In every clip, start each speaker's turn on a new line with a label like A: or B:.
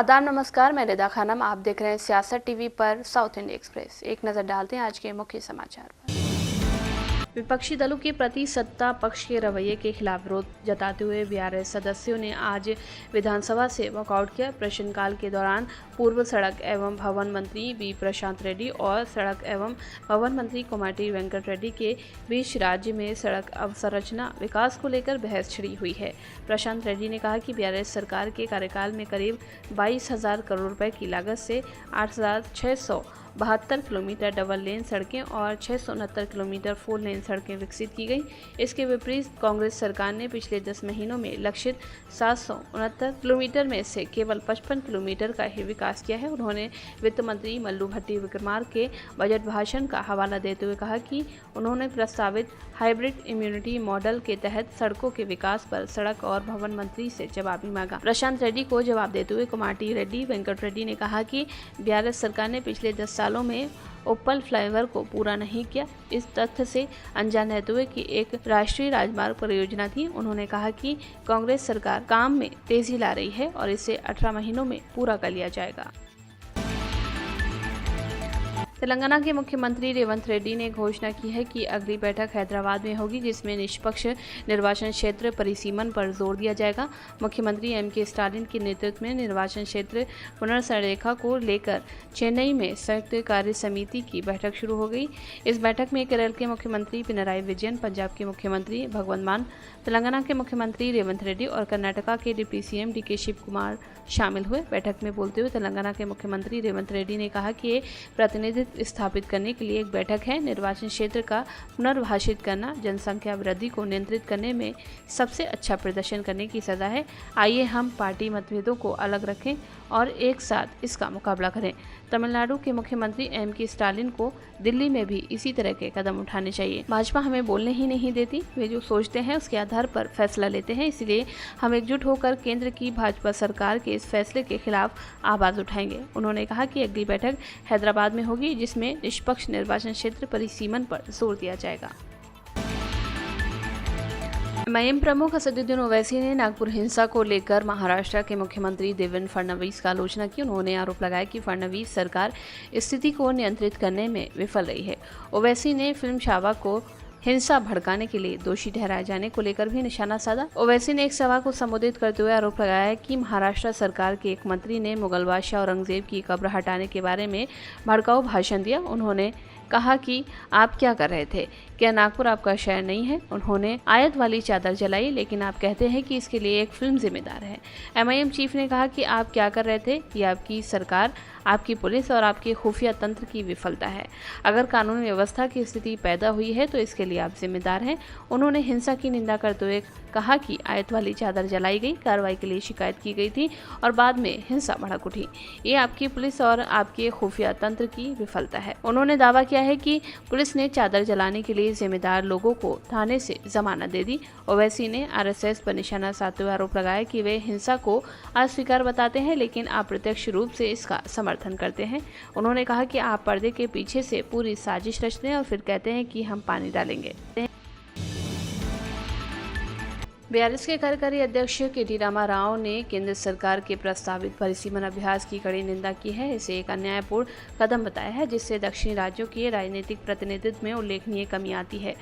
A: आदाब नमस्कार, मैं रिदा खानम। आप देख रहे हैं सियासत टीवी पर साउथ इंडिया एक्सप्रेस। एक नज़र डालते हैं आज के मुख्य समाचार पर। विपक्षी दलों के प्रति सत्ता पक्ष के रवैये के खिलाफ विरोध जताते हुए बीआरएस सदस्यों ने आज विधानसभा से वॉकआउट किया। प्रश्नकाल के दौरान पूर्व सड़क एवं भवन मंत्री बी प्रशांत रेड्डी और सड़क एवं भवन मंत्री कोमाटिरी वेंकट रेड्डी के बीच राज्य में सड़क अवसंरचना विकास को लेकर बहस छिड़ी हुई है। प्रशांत रेड्डी ने कहा कि बीआरएस सरकार के कार्यकाल में करीब 22,000 करोड़ रुपए की लागत से 8,672 किलोमीटर डबल लेन सड़कें और 669 किलोमीटर 4 लेन सड़कें विकसित की गई। इसके विपरीत कांग्रेस सरकार ने पिछले 10 महीनों में लक्षित 769 किलोमीटर में से केवल 55 किलोमीटर का ही विकास किया है। उन्होंने वित्त मंत्री मल्लू भट्टी विक्रमार्क के बजट भाषण का हवाला देते हुए कहा कि उन्होंने प्रस्तावित हाइब्रिड इम्यूनिटी मॉडल के तहत सड़कों के विकास पर सड़क और भवन मंत्री से जवाब मांगा। प्रशांत रेड्डी को जवाब देते हुए कोमाटिरी रेड्डी वेंकट रेड्डी ने कहा कि बीआरएस सरकार ने पिछले 10 सालों में उप्पल फ्लाईओवर को पूरा नहीं किया। इस तथ्य से अनजान रहते हुए कि एक राष्ट्रीय राजमार्ग परियोजना थी। उन्होंने कहा कि कांग्रेस सरकार काम में तेजी ला रही है और इसे 18 महीनों में पूरा कर लिया जाएगा। तेलंगाना के मुख्यमंत्री रेवंत रेड्डी ने घोषणा की है कि अगली बैठक हैदराबाद में होगी, जिसमें निष्पक्ष निर्वाचन क्षेत्र परिसीमन पर जोर दिया जाएगा। मुख्यमंत्री एम.के. स्टालिन के नेतृत्व में निर्वाचन क्षेत्र पुनर्संरेखा को लेकर चेन्नई में संयुक्त कार्य समिति की बैठक शुरू हो गई। इस बैठक में केरल के मुख्यमंत्री पिनराई विजयन, पंजाब के मुख्यमंत्री भगवंत मान, तेलंगाना के मुख्यमंत्री रेवंत रेड्डी और कर्नाटका के deputy CM D K. Shiv Kumar शामिल हुए। बैठक में बोलते हुए तेलंगाना के मुख्यमंत्री रेवंत रेड्डी ने कहा कि ये प्रतिनिधित्व स्थापित करने के लिए एक बैठक है। निर्वाचन क्षेत्र का पुनर्भाषित करना जनसंख्या वृद्धि को नियंत्रित करने में सबसे अच्छा प्रदर्शन करने की सजा है। आइए हम पार्टी मतभेदों को अलग रखें और एक साथ इसका मुकाबला करें। तमिलनाडु के मुख्यमंत्री एम.के. स्टालिन को दिल्ली में भी इसी तरह के कदम उठाने चाहिए। भाजपा हमें बोलने ही नहीं देती, वे जो सोचते हैं उसके आधार पर फैसला लेते हैं। इसलिए हम एकजुट होकर केंद्र की भाजपा सरकार के इस फैसले के खिलाफ आवाज उठाएंगे। उन्होंने कहा कि अगली बैठक हैदराबाद में होगी, जिसमें निष्पक्ष निर्वाचन क्षेत्र परिसीमन पर जोर दिया जाएगा। एमआईएम प्रमुख असदुद्दीन ओवैसी ने नागपुर हिंसा को लेकर महाराष्ट्र के मुख्यमंत्री देवेंद्र फडणवीस का आलोचना की। उन्होंने आरोप लगाया कि फडणवीस सरकार स्थिति को नियंत्रित करने में विफल रही है। ओवैसी ने फिल्म छावा को हिंसा भड़काने के लिए दोषी ठहराए जाने को लेकर भी निशाना साधा। ओवैसी ने एक सभा को संबोधित करते हुए आरोप लगाया कि महाराष्ट्र सरकार के एक मंत्री ने मुगल बादशाह औरंगजेब की कब्र हटाने के बारे में भड़काऊ भाषण दिया। उन्होंने कहा कि आप क्या कर रहे थे, क्या नागपुर आपका शहर नहीं है? उन्होंने आयत वाली चादर जलाई, लेकिन आप कहते हैं कि इसके लिए एक फिल्म जिम्मेदार है। एमआईएम चीफ ने कहा कि आप क्या कर रहे थे, ये आपकी सरकार, आपकी पुलिस और आपके खुफिया तंत्र की विफलता है। अगर कानून व्यवस्था की स्थिति पैदा हुई है तो इसके लिए आप जिम्मेदार हैं। उन्होंने हिंसा की निंदा करते हुए कहा कि आयत वाली चादर जलाई गई, कार्रवाई के लिए शिकायत की गई थी और बाद में हिंसा भड़क उठी। ये आपकी पुलिस और आपके खुफिया तंत्र की विफलता है। उन्होंने दावा किया है कि पुलिस ने चादर जलाने के लिए जिम्मेदार लोगों को थाने से जमानत दे दी। ओवैसी ने आरएसएस पर निशाना साधते हुए आरोप लगाया कि वे हिंसा को अस्वीकार बताते हैं, लेकिन अप्रत्यक्ष रूप से इसका समर्थन करते हैं। उन्होंने कहा कि आप पर्दे के पीछे से पूरी साजिश रचते हैं और फिर कहते हैं कि हम पानी डालेंगे। बीआरएस के कार्यकारी अध्यक्ष के.टी. रामा राव ने केंद्र सरकार के प्रस्तावित परिसीमन अभ्यास की कड़ी निंदा की है। इसे एक अन्यायपूर्ण कदम बताया है, जिससे दक्षिणी राज्यों के राजनीतिक प्रतिनिधित्व में उल्लेखनीय कमी आती है।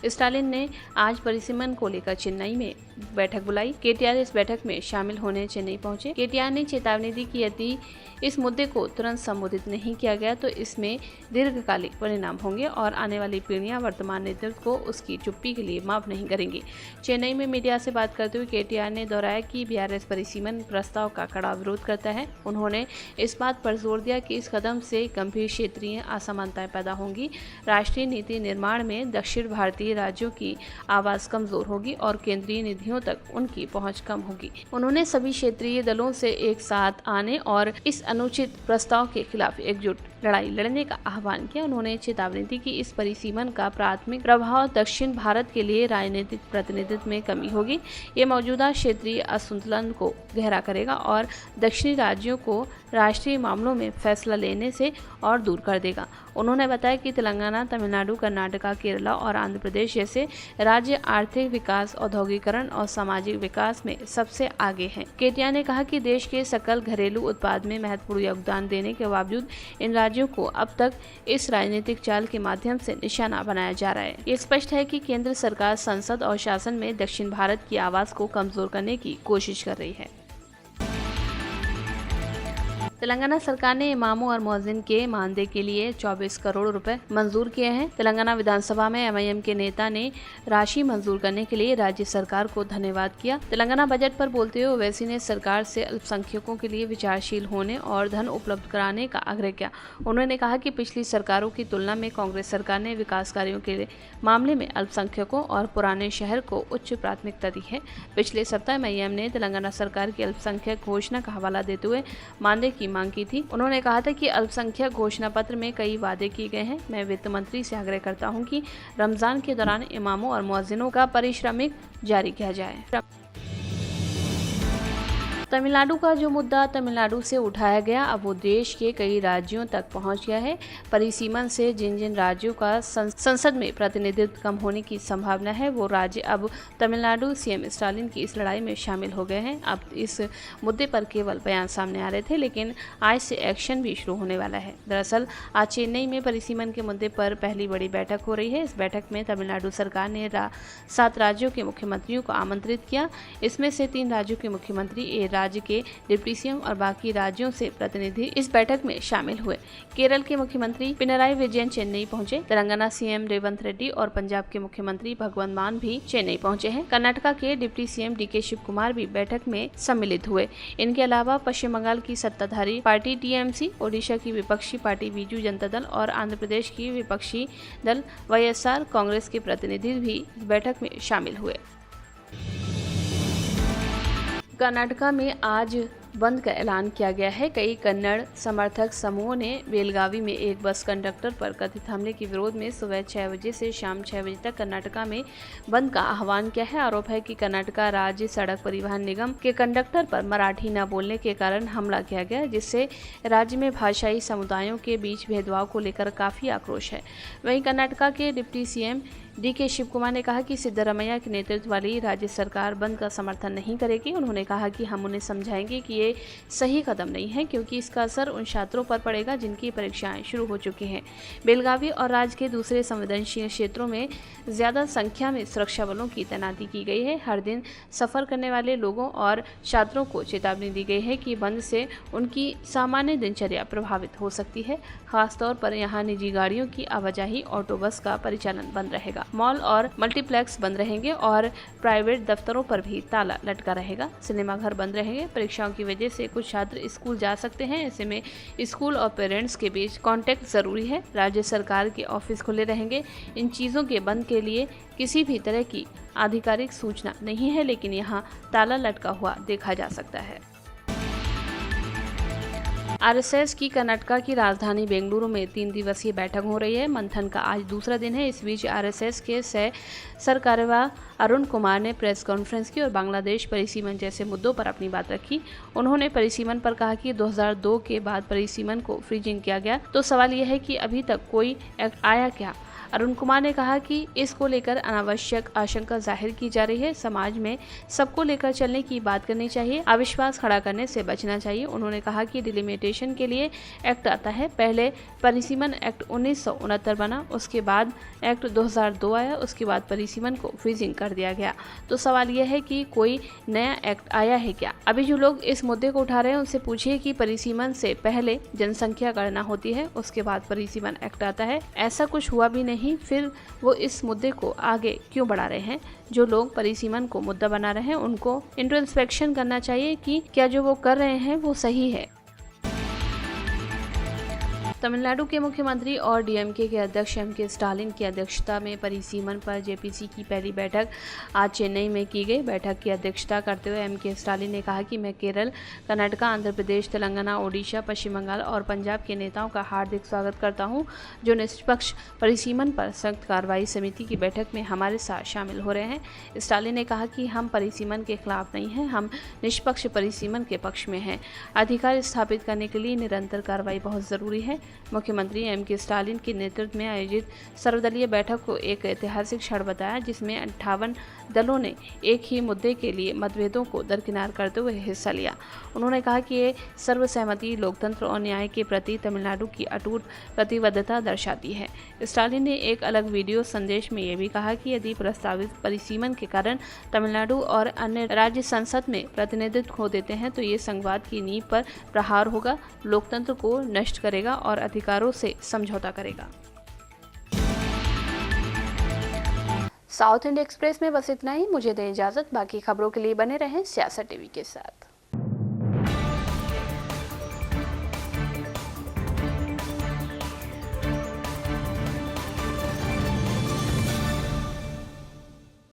A: स्टालिन ने आज परिसीमन को लेकर चेन्नई में बैठक बुलाई। केटीआर इस बैठक में शामिल होने चेन्नई पहुंचे। केटीआर ने चेतावनी दी कि यदि इस मुद्दे को तुरंत संबोधित नहीं किया गया तो इसमें दीर्घकालिक परिणाम होंगे और आने वाली पीढ़ियां वर्तमान नेतृत्व को उसकी चुप्पी के लिए माफ नहीं करेंगी। चेन्नई में मीडिया से बात करते हुए केटीआर ने दोहराया कि बीआरएस परिसीमन प्रस्ताव का कड़ा विरोध करता है। उन्होंने इस बात पर जोर दिया कि इस कदम से गंभीर क्षेत्रीय असमानताएं पैदा होंगी, राष्ट्रीय नीति निर्माण में दक्षिण भारतीय राज्यों की आवाज कमजोर होगी और केंद्रीय निधियों तक उनकी पहुंच कम होगी। उन्होंने सभी क्षेत्रीय दलों से एक साथ आने और इस अनुचित प्रस्ताव के खिलाफ एकजुट लड़ाई लड़ने का आह्वान किया। उन्होंने चेतावनी दी कि इस परिसीमन का प्राथमिक प्रभाव दक्षिण भारत के लिए राजनीतिक प्रतिनिधित्व में कमी होगी होगी। ये मौजूदा क्षेत्रीय असंतुलन को गहरा करेगा और दक्षिणी राज्यों को राष्ट्रीय मामलों में फैसला लेने से और दूर कर देगा। उन्होंने बताया कि तेलंगाना, तमिलनाडु, कर्नाटका, केरला और आंध्र प्रदेश जैसे राज्य आर्थिक विकास, औद्योगिकरण और सामाजिक विकास में सबसे आगे हैं। केटिया ने कहा कि देश के सकल घरेलू उत्पाद में महत्वपूर्ण योगदान देने के बावजूद इन राज्यों को अब तक इस राजनीतिक चाल के माध्यम से निशाना बनाया जा रहा है। ये स्पष्ट है कि केंद्र सरकार संसद और शासन में दक्षिण भारत की आवाज को कमजोर करने की कोशिश कर रही है। तेलंगाना सरकार ने इमामों और मुअज्जिन के मानदेय के लिए 24 करोड़ रुपए मंजूर किए हैं। तेलंगाना विधानसभा में एमआईएम के नेता ने राशि मंजूर करने के लिए राज्य सरकार को धन्यवाद किया। तेलंगाना बजट पर बोलते हुए ओवैसी ने सरकार से अल्पसंख्यकों के लिए विचारशील होने और धन उपलब्ध कराने का आग्रह किया। उन्होंने कहा कि पिछली सरकारों की तुलना में कांग्रेस सरकार ने विकास कार्यों के मामले में अल्पसंख्यकों और पुराने शहर को उच्च प्राथमिकता दी है। पिछले सप्ताह एमआईएम ने तेलंगाना सरकार की अल्पसंख्यक घोषणा का हवाला देते हुए मानदेय की मांग की थी। उन्होंने कहा था कि अल्पसंख्यक घोषणा पत्र में कई वादे किए गए हैं। मैं वित्त मंत्री से आग्रह करता हूं कि रमजान के दौरान इमामों और मुअज्जिनों का पारिश्रमिक जारी किया जाए। तमिलनाडु का जो मुद्दा तमिलनाडु से उठाया गया, अब वो देश के कई राज्यों तक पहुंच गया है। परिसीमन से जिन जिन राज्यों का संसद में प्रतिनिधित्व कम होने की संभावना है, वो राज्य अब तमिलनाडु सीएम स्टालिन की इस लड़ाई में शामिल हो गए हैं। अब इस मुद्दे पर केवल बयान सामने आ रहे थे, लेकिन आज से एक्शन भी शुरू होने वाला है। दरअसल आज चेन्नई में परिसीमन के मुद्दे पर पहली बड़ी बैठक हो रही है। इस बैठक में तमिलनाडु सरकार ने 7 राज्यों के मुख्यमंत्रियों को आमंत्रित किया। इसमें से 3 राज्यों के मुख्यमंत्री, राज्य के डिप्टी सीएम और बाकी राज्यों से प्रतिनिधि इस बैठक में शामिल हुए। केरल के मुख्यमंत्री पिनराई विजयन चेन्नई पहुंचे। तेलंगाना सीएम रेवंत रेड्डी और पंजाब के मुख्यमंत्री भगवंत मान भी चेन्नई पहुंचे हैं। कर्नाटका के deputy CM D K Shiv Kumar भी बैठक में सम्मिलित हुए। इनके अलावा पश्चिम बंगाल की सत्ताधारी पार्टी टीएमसी, ओडिशा की विपक्षी पार्टी बीजू जनता दल और आंध्र प्रदेश की विपक्षी दल वाईएसआर कांग्रेस के प्रतिनिधि भी इस बैठक में शामिल हुए। कर्नाटका में आज बंद का ऐलान किया गया है। कई कन्नड़ समर्थक समूहों ने बेलगावी में एक बस कंडक्टर पर कथित हमले के विरोध में सुबह 6 बजे से शाम 6 बजे तक कर्नाटका में बंद का आह्वान किया है। आरोप है कि कर्नाटका राज्य सड़क परिवहन निगम के कंडक्टर पर मराठी न बोलने के कारण हमला किया गया, जिससे राज्य में भाषाई समुदायों के बीच भेदभाव को लेकर काफी आक्रोश है। वहीं कर्नाटका के deputy CM D K Shiv Kumar ने कहा कि सिद्धरामैया के नेतृत्व वाली राज्य सरकार बंद का समर्थन नहीं करेगी। उन्होंने कहा कि हम उन्हें समझाएंगे कि ये सही कदम नहीं है, क्योंकि इसका असर उन छात्रों पर पड़ेगा जिनकी परीक्षाएं शुरू हो चुकी हैं। बेलगावी और राज्य के दूसरे संवेदनशील क्षेत्रों में ज्यादा संख्या में सुरक्षा बलों की तैनाती की गई है। हर दिन सफर करने वाले लोगों और छात्रों को चेतावनी दी गई है कि बंद से उनकी सामान्य दिनचर्या प्रभावित हो सकती है। खासतौर पर यहाँ निजी गाड़ियों की आवाजाही, ऑटो बस का परिचालन बंद रहेगा। मॉल और मल्टीप्लेक्स बंद रहेंगे और प्राइवेट दफ्तरों पर भी ताला लटका रहेगा। सिनेमाघर बंद रहेंगे। परीक्षाओं की वजह से कुछ छात्र स्कूल जा सकते हैं। ऐसे में स्कूल और पेरेंट्स के बीच कांटेक्ट जरूरी है। राज्य सरकार के ऑफिस खुले रहेंगे। इन चीज़ों के बंद के लिए किसी भी तरह की आधिकारिक सूचना नहीं है, लेकिन यहाँ ताला लटका हुआ देखा जा सकता है। आरएसएस की कर्नाटका की राजधानी बेंगलुरु में 3 दिवसीय बैठक हो रही है। मंथन का आज दूसरा दिन है। इस बीच आरएसएस के सह सरकार्यवाह अरुण कुमार ने प्रेस कॉन्फ्रेंस की और बांग्लादेश परिसीमन जैसे मुद्दों पर अपनी बात रखी। उन्होंने परिसीमन पर कहा कि 2002 के बाद परिसीमन को फ्रीजिंग किया गया, तो सवाल यह है कि अभी तक कोई एक्ट आया क्या। अरुण कुमार ने कहा कि इसको लेकर अनावश्यक आशंका जाहिर की जा रही है। समाज में सबको लेकर चलने की बात करनी चाहिए, अविश्वास खड़ा करने से बचना चाहिए। उन्होंने कहा कि डिलिमिटेशन के लिए एक्ट आता है। पहले परिसीमन एक्ट 1969 बना, उसके बाद एक्ट 2002 आया, उसके बाद परिसीमन को फ्रीजिंग कर दिया गया। तो सवाल यह है कि कोई नया एक्ट आया है क्या। अभी जो लोग इस मुद्दे को उठा रहे हैं उनसे पूछिए कि परिसीमन से पहले जनसंख्या गणना होती है, उसके बाद परिसीमन एक्ट आता है। ऐसा कुछ हुआ भी नहीं, फिर वो इस मुद्दे को आगे क्यों बढ़ा रहे हैं। जो लोग परिसीमन को मुद्दा बना रहे हैं उनको इंट्रोस्पेक्शन करना चाहिए कि क्या जो वो कर रहे हैं वो सही है। तमिलनाडु के मुख्यमंत्री और डीएमके के अध्यक्ष एम.के. स्टालिन की अध्यक्षता में परिसीमन पर जेपीसी की पहली बैठक आज चेन्नई में की गई। बैठक की अध्यक्षता करते हुए एम.के. स्टालिन ने कहा कि मैं केरल, कर्नाटक, आंध्र प्रदेश, तेलंगाना, ओडिशा, पश्चिम बंगाल और पंजाब के नेताओं का हार्दिक स्वागत करता हूं, जो निष्पक्ष परिसीमन पर संयुक्त कार्रवाई समिति की बैठक में हमारे साथ शामिल हो रहे हैं। स्टालिन ने कहा कि हम परिसीमन के खिलाफ नहीं हैं, हम निष्पक्ष परिसीमन के पक्ष में हैं। अधिकार स्थापित करने के लिए निरंतर कार्रवाई बहुत जरूरी है। मुख्यमंत्री एम.के. स्टालिन के नेतृत्व में आयोजित सर्वदलीय बैठक को एक ऐतिहासिक क्षण बताया, जिसमें 58 दलों ने एक ही मुद्दे के लिए मतभेदों को दरकिनार करते हुए हिस्सा लिया। उन्होंने कहा कि ये सर्वसहमति लोकतंत्र और न्याय के प्रति तमिलनाडु की अटूट प्रतिबद्धता दर्शाती है। स्टालिन ने एक अलग वीडियो संदेश में ये भी कहा कि यदि प्रस्तावित परिसीमन के कारण तमिलनाडु और अन्य राज्य संसद में प्रतिनिधित्व खो देते हैं तो ये संघवाद की नींव पर प्रहार होगा, लोकतंत्र को नष्ट करेगा और अधिकारों से समझौता करेगा। साउथ इंडिया एक्सप्रेस में बस इतना ही। मुझे दें इजाजत। बाकी खबरों के लिए बने रहें सियासत टीवी के साथ।